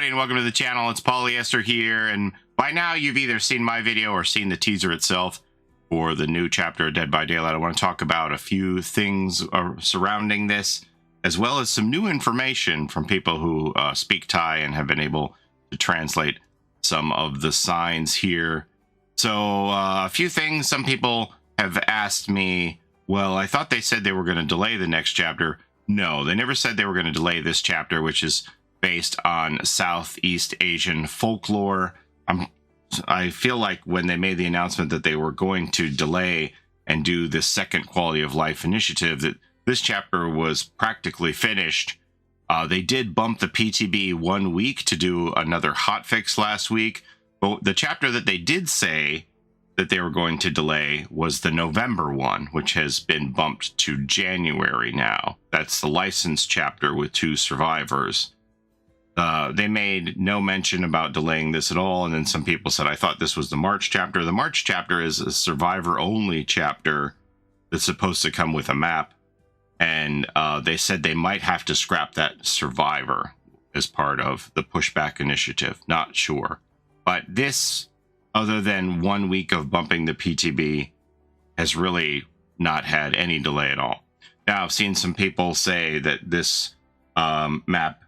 everybody, and welcome to the channel. It's Paulie Esther here, and by now you've either seen my video or seen the teaser itself for the new chapter of Dead by Daylight. I want to talk about a few things surrounding this, as well as some new information from people who speak Thai and have been able to translate some of the signs here. So a few things. Some people have asked me, well, I thought they said they were going to delay the next chapter. No, they never said they were going to delay this chapter, which is based on Southeast Asian folklore. I feel like when they made the announcement that they were going to delay and do this second quality of life initiative, that this chapter was practically finished. They did bump the PTB 1 week to do another hotfix last week, but the chapter that they did say that they were going to delay was the November one, which has been bumped to January now. That's the licensed chapter with 2 survivors. They made no mention about delaying this at all, and then some people said, I thought this was the March chapter. The March chapter is a survivor-only chapter that's supposed to come with a map, and they said they might have to scrap that survivor as part of the pushback initiative. Not sure. But this, other than 1 week of bumping the PTB, has really not had any delay at all. Now, I've seen some people say that this map,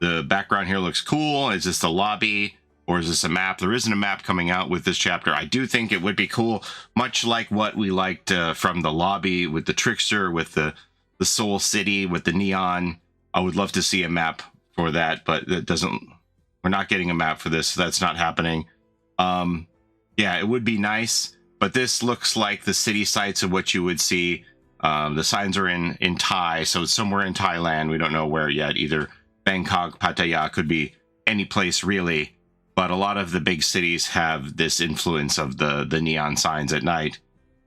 the background here looks cool. Is this the lobby or is this a map? There isn't a map coming out with this chapter. I do think it would be cool, much like what we liked from the lobby with the Trickster, with the Soul City, with the neon. I would love to see a map for that, but that doesn't. We're not getting a map for this. So that's not happening. Yeah, it would be nice, but this looks like the city sites of what you would see. The signs are in Thai, so it's somewhere in Thailand. We don't know where yet. Either Bangkok, Pattaya, could be any place really, but a lot of the big cities have this influence of the neon signs at night.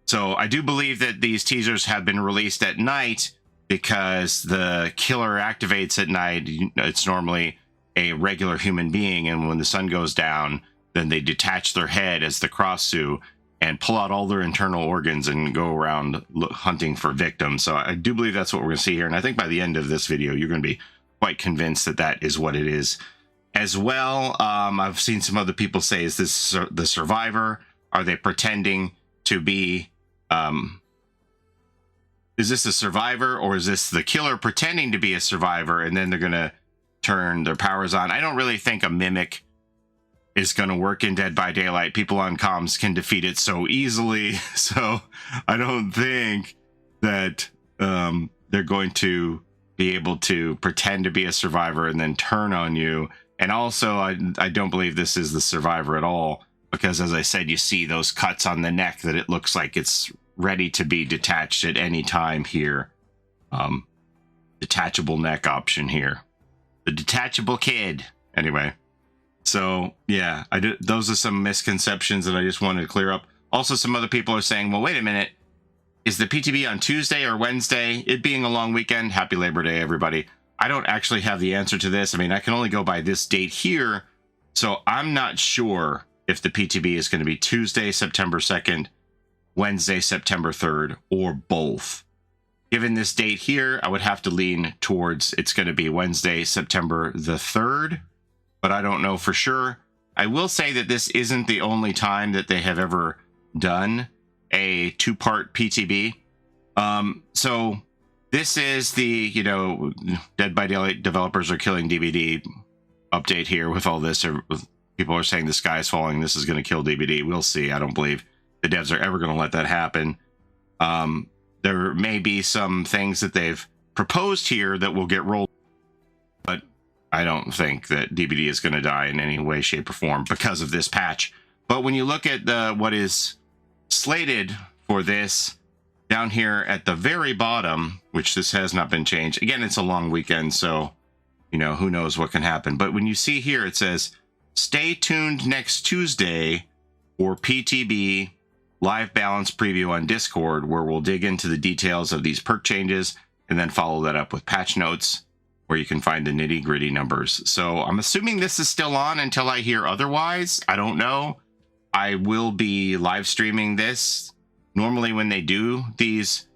So I do believe that these teasers have been released at night because the killer activates at night. It's normally a regular human being, and when the sun goes down, then they detach their head as the Krasue and pull out all their internal organs and go around hunting for victims. So I do believe that's what we're going to see here, and I think by the end of this video, you're going to be quite convinced that that is what it is as well. I've seen some other people say, is this the survivor? Are they pretending to be, is this a survivor, or is this the killer pretending to be a survivor, and then they're going to turn their powers on? I don't really think a mimic is going to work in Dead by Daylight. People on comms can defeat it so easily, so I don't think that they're going to be able to pretend to be a survivor and then turn on you. And also, I don't believe this is the survivor at all, because as I said, you see those cuts on the neck that it looks like it's ready to be detached at any time here. Detachable neck option here. The detachable kid. Anyway, so yeah, those are some misconceptions that I just wanted to clear up. Also, some other people are saying, well, wait a minute. Is the PTB on Tuesday or Wednesday? It being a long weekend. Happy Labor Day, everybody. I don't actually have the answer to this. I mean, I can only go by this date here. So I'm not sure if the PTB is going to be Tuesday, September 2nd, Wednesday, September 3rd, or both. Given this date here, I would have to lean towards it's going to be Wednesday, September the 3rd, but I don't know for sure. I will say that this isn't the only time that they have ever done a 2-part PTB. So this is the, Dead by Daylight developers are killing DBD update here with all this. People are saying the sky is falling. This is going to kill DBD. We'll see. I don't believe the devs are ever going to let that happen. There may be some things that they've proposed here that will get rolled, but I don't think that DBD is going to die in any way, shape, or form because of this patch. But when you look at what is slated for this down here at the very bottom, which this has not been changed. Again, it's a long weekend, so, who knows what can happen. But when you see here, it says, stay tuned next Tuesday for PTB live balance preview on Discord, where we'll dig into the details of these perk changes and then follow that up with patch notes where you can find the nitty gritty numbers. So I'm assuming this is still on until I hear otherwise. I don't know. I will be live streaming this. Normally when they do these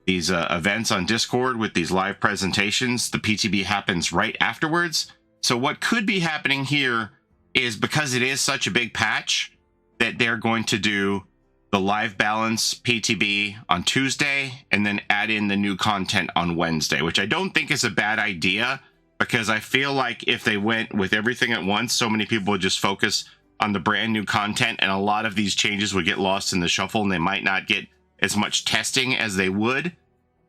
events on Discord with these live presentations, the PTB happens right afterwards. So what could be happening here is, because it is such a big patch, that they're going to do the live balance PTB on Tuesday and then add in the new content on Wednesday, which I don't think is a bad idea, because I feel like if they went with everything at once, so many people would just focus on the brand new content, and a lot of these changes would get lost in the shuffle, and they might not get as much testing as they would.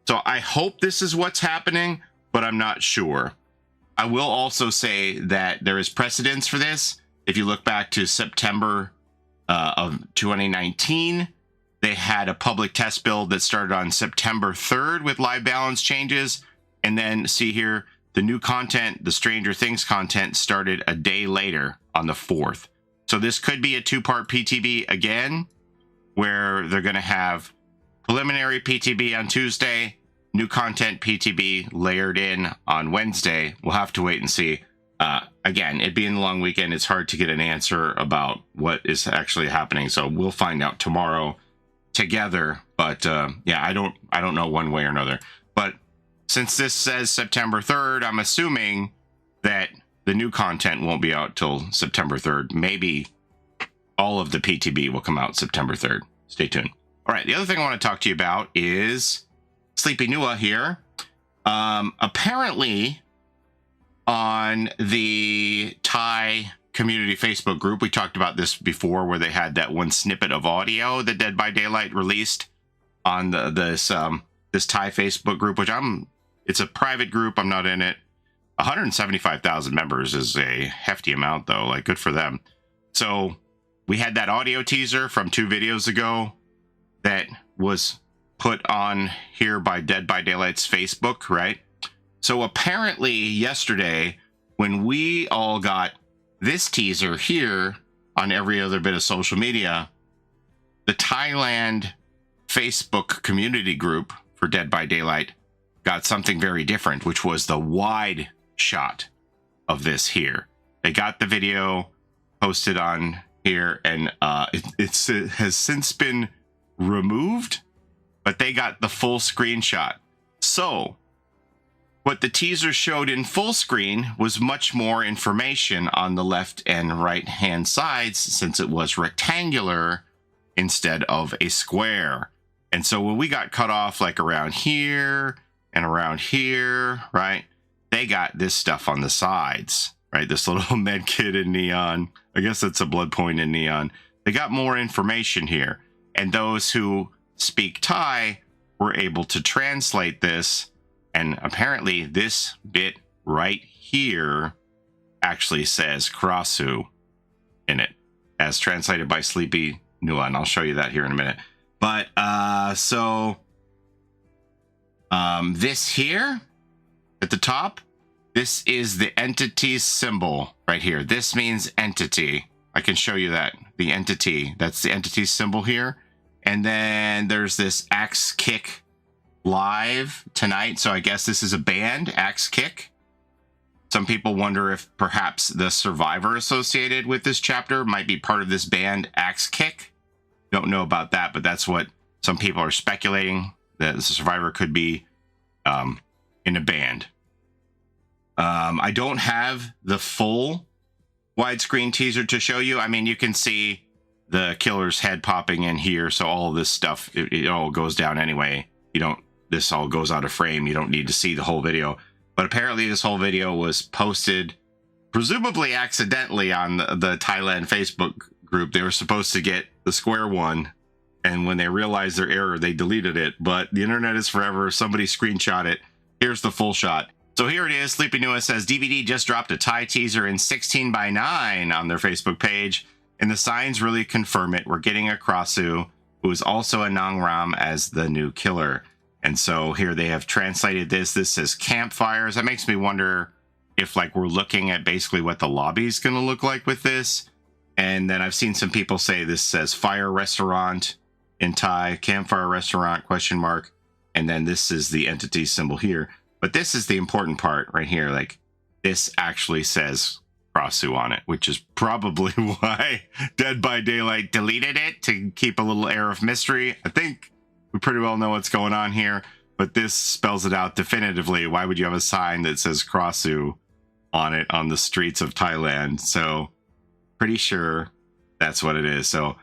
So I hope this is what's happening, but I'm not sure. I will also say that there is precedence for this. If you look back to September of 2019, they had a public test build that started on September 3rd with live balance changes. And then see here, the new content, the Stranger Things content, started a day later on the 4th. So this could be a two-part PTB again, where they're going to have preliminary PTB on Tuesday, new content PTB layered in on Wednesday. We'll have to wait and see. Again, it being a long weekend, it's hard to get an answer about what is actually happening. So we'll find out tomorrow together. But yeah, I don't know one way or another. But since this says September 3rd, I'm assuming that the new content won't be out till September 3rd. Maybe all of the PTB will come out September 3rd. Stay tuned. All right, the other thing I want to talk to you about is Sleepy Nua here. Apparently, on the Thai community Facebook group, we talked about this before, where they had that one snippet of audio that Dead by Daylight released on this Thai Facebook group, which it's a private group. I'm not in it. 175,000 members is a hefty amount, though. Like, good for them. So we had that audio teaser from 2 videos ago that was put on here by Dead by Daylight's Facebook, right? So apparently yesterday, when we all got this teaser here on every other bit of social media, the Thailand Facebook community group for Dead by Daylight got something very different, which was the wide shot of this here. They got the video posted on here, and it has since been removed, but they got the full screenshot. So what the teaser showed in full screen was much more information on the left and right hand sides, since it was rectangular instead of a square. And so when we got cut off like around here and around here, right, they got this stuff on the sides, right? This little med kit in neon. I guess that's a blood point in neon. They got more information here. And those who speak Thai were able to translate this. And apparently this bit right here actually says Krasue in it, as translated by Sleepy Nua. And I'll show you that here in a minute. But this here at the top, this is the entity symbol right here. This means entity. I can show you that. The entity. That's the entity symbol here. And then there's this Axe Kick live tonight. So I guess this is a band, Axe Kick. Some people wonder if perhaps the survivor associated with this chapter might be part of this band, Axe Kick. Don't know about that, but that's what some people are speculating, that the survivor could be in a band. I don't have the full widescreen teaser to show you. I mean, you can see the killer's head popping in here, so all of this stuff, it all goes down anyway. This all goes out of frame. You don't need to see the whole video. But apparently this whole video was posted, presumably accidentally, on the Thailand Facebook group. They were supposed to get the square one, and when they realized their error, they deleted it. But the internet is forever. Somebody screenshot it. Here's the full shot. So here it is. Sleepy Nua says, DBD just dropped a Thai teaser in 16:9 on their Facebook page, and the signs really confirm it. We're getting a Krasue, who is also a Nangram, as the new killer. And so here they have translated this. This says campfires. That makes me wonder if, like, we're looking at basically what the lobby is going to look like with this. And then I've seen some people say this says fire restaurant in Thai, campfire restaurant, question mark. And then this is the entity symbol here. But this is the important part right here. Like, this actually says Krasue on it, which is probably why Dead by Daylight deleted it, to keep a little air of mystery. I think we pretty well know what's going on here, but this spells it out definitively. Why would you have a sign that says Krasue on it on the streets of Thailand. So pretty sure that's what it is. So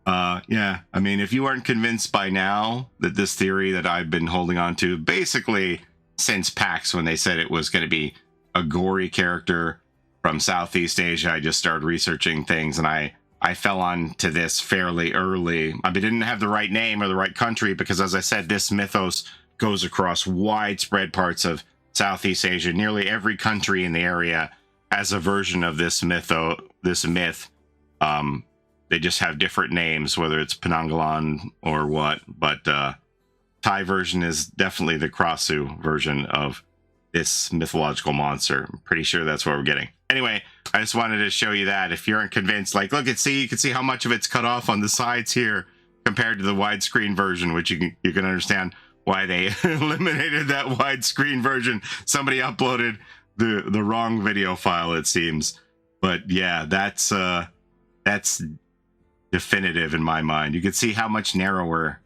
yeah, I mean, if you weren't convinced by now that this theory that I've been holding on to basically since PAX, when they said it was going to be a gory character from Southeast Asia, I just started researching things, and I fell on to this fairly early. I didn't have the right name or the right country because, as I said, this mythos goes across widespread parts of Southeast Asia. Nearly every country in the area has a version of this myth. They just have different names, whether it's Penanggalan or what. But Thai version is definitely the Krasue version of this mythological monster. I'm pretty sure that's what we're getting. Anyway, I just wanted to show you that. If you aren't convinced, like, look and see, you can see how much of it's cut off on the sides here compared to the widescreen version, which you can understand why they eliminated that widescreen version. Somebody uploaded the wrong video file, it seems. But yeah, that's definitive in my mind. You can see how much narrower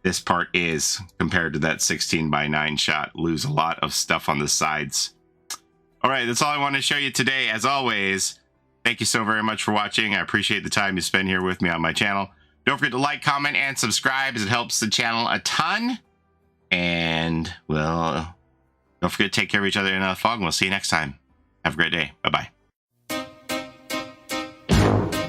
this part is compared to that 16:9 shot. Lose a lot of stuff on the sides. All right, that's all I want to show you today. As always, thank you so very much for watching. I appreciate the time you spend here with me on my channel. Don't forget to like, comment, and subscribe, as it helps the channel a ton. And, well, don't forget to take care of each other in the fog, and we'll see you next time. Have a great day. Bye-bye.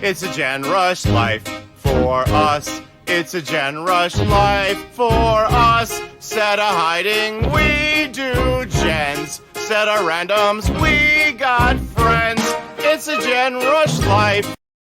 It's a Gen Rush life for us. It's a Gen Rush life for us. Set a hiding, we do gens. Set a randoms, we got friends. It's a Gen Rush life.